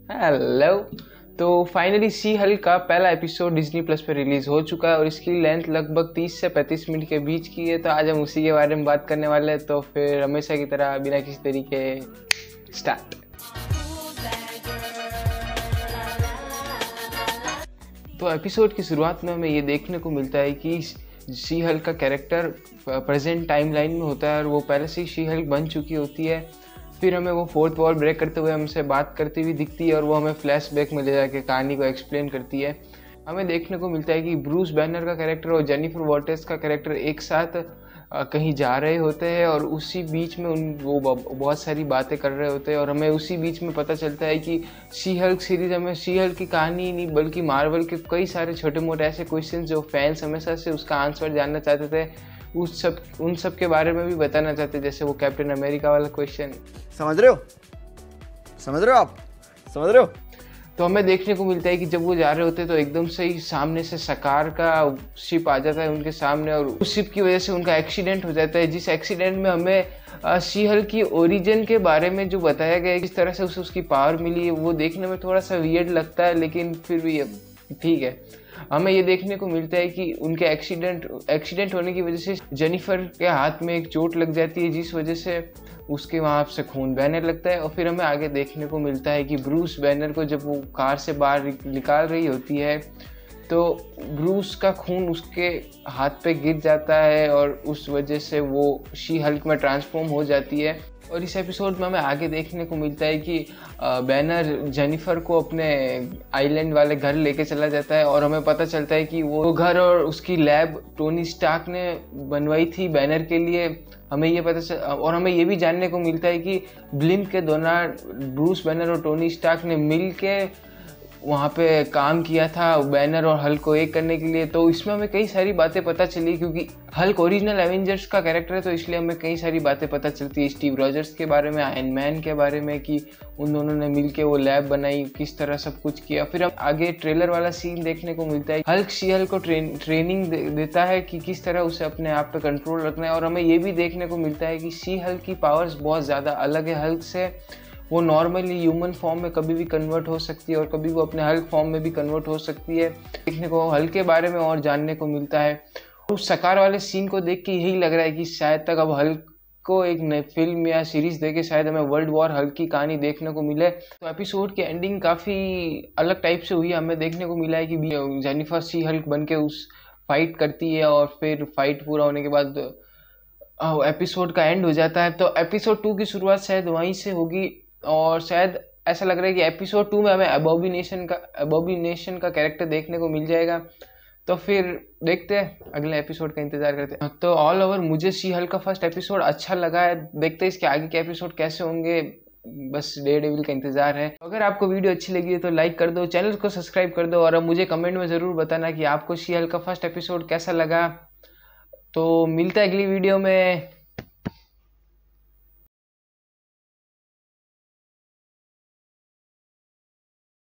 Hello. तो finally सी Hulk का पहला एपिसोड डिज्नी प्लस पे रिलीज हो चुका है और इसकी लेंथ लगभग 30 से 35 मिनट के बीच की है। तो आज हम उसी के बारे में बात करने वाले हैं। तो फिर हमेशा की तरह बिना किसी तरीके स्टार्ट। तो एपिसोड की शुरुआत में हमें ये देखने को मिलता है कि सी हल्क का कैरेक्टर प्रेजेंट टाइमलाइन में होता है और वो पहले से ही सी हल्क बन चुकी होती है। फिर हमें वो फोर्थ वॉल ब्रेक करते हुए हमसे बात करती हुई दिखती है और वो हमें फ्लैशबैक में ले जाके कहानी को एक्सप्लेन करती है। हमें देखने को मिलता है कि ब्रूस बैनर का कैरेक्टर और जेनिफर वॉल्टर्स का कैरेक्टर एक साथ कहीं जा रहे होते हैं और उसी बीच में वो बहुत सारी बातें कर रहे होते हैं और हमें उसी बीच में पता चलता है कि शी हल्क सीरीज हमें शी हल्क की कहानी ही नहीं बल्कि मार्वल के कई सारे छोटे मोटे ऐसे क्वेश्चन जो फैंस हमेशा से उसका आंसर जानना चाहते थे उन सब के बारे में भी बताना चाहते, जैसे वो कैप्टन अमेरिका वाला क्वेश्चन। समझ रहे हो आप? तो हमें देखने को मिलता है कि जब वो जा रहे होते हैं तो एकदम से ही सामने से सकार का शिप आ जाता है उनके सामने और उस शिप की वजह से उनका एक्सीडेंट हो जाता है, जिस एक्सीडेंट में हमें शी हल्क की ओरिजिन के बारे में जो बताया गया है, किस तरह से उसे उसकी पावर मिली है, वो देखने में थोड़ा सा वियर्ड लगता है, लेकिन फिर भी ठीक है। हमें ये देखने को मिलता है कि उनके एक्सीडेंट होने की वजह से जेनिफर के हाथ में एक चोट लग जाती है, जिस वजह से उसके वहाँ से खून बहने लगता है। और फिर हमें आगे देखने को मिलता है कि ब्रूस बैनर को जब वो कार से बाहर निकाल रही होती है तो ब्रूस का खून उसके हाथ पे गिर जाता है और उस वजह से वो शी हल्क में ट्रांसफॉर्म हो जाती है। और इस एपिसोड में हमें आगे देखने को मिलता है कि बैनर जेनिफर को अपने आइलैंड वाले घर लेके चला जाता है और हमें पता चलता है कि वो घर और उसकी लैब टोनी स्टार्क ने बनवाई थी बैनर के लिए। हमें ये और हमें ये भी जानने को मिलता है कि ब्लिंक के दौरान ब्रूस बैनर और टोनी स्टार्क ने मिल के वहाँ पे काम किया था बैनर और हल्क को एक करने के लिए। तो इसमें हमें कई सारी बातें पता चली, क्योंकि हल्क ओरिजिनल एवेंजर्स का कैरेक्टर है तो इसलिए हमें कई सारी बातें पता चलती है स्टीव रॉजर्स के बारे में, आयरन मैन के बारे में, कि उन दोनों ने मिलके वो लैब बनाई, किस तरह सब कुछ किया। फिर हम आगे ट्रेलर वाला सीन देखने को मिलता है, हल्क शी हल्क को ट्रेनिंग देता है कि किस तरह उसे अपने आप पे कंट्रोल रखना है। और हमें ये भी देखने को मिलता है कि शी हल्क की पावर्स बहुत ज़्यादा अलग है हल्क से। वो नॉर्मली ह्यूमन फॉर्म में कभी भी कन्वर्ट हो सकती है और कभी वो अपने हल्क फॉर्म में भी कन्वर्ट हो सकती है। देखने को हल्क के बारे में और जानने को मिलता है। उस सकार वाले सीन को देख के यही लग रहा है कि शायद तक अब हल्क को एक नई फिल्म या सीरीज देके शायद हमें वर्ल्ड वॉर हल्क की कहानी देखने को मिले। तो एपिसोड की एंडिंग काफ़ी अलग टाइप से हुई। हमें देखने को मिला है कि जेनिफर शी हल्क बन के उस फाइट करती है और फिर फाइट पूरा होने के बाद एपिसोड का एंड हो जाता है। तो एपिसोड 2 की शुरुआत शायद वहीं से होगी और शायद ऐसा लग रहा है कि एपिसोड 2 में हमें अबोमिनेशन का कैरेक्टर देखने को मिल जाएगा। तो फिर देखते हैं, अगले एपिसोड का इंतजार करते हैं। तो ऑल ओवर मुझे शी हल्क का फर्स्ट एपिसोड अच्छा लगा है। देखते हैं इसके आगे के एपिसोड कैसे होंगे, बस डेयरडेविल का इंतजार है। अगर आपको वीडियो अच्छी लगी है तो लाइक कर दो, चैनल को सब्सक्राइब कर दो और अब मुझे कमेंट में ज़रूर बताना कि आपको शी हल्क का फर्स्ट एपिसोड कैसा लगा। तो मिलता है अगली वीडियो में।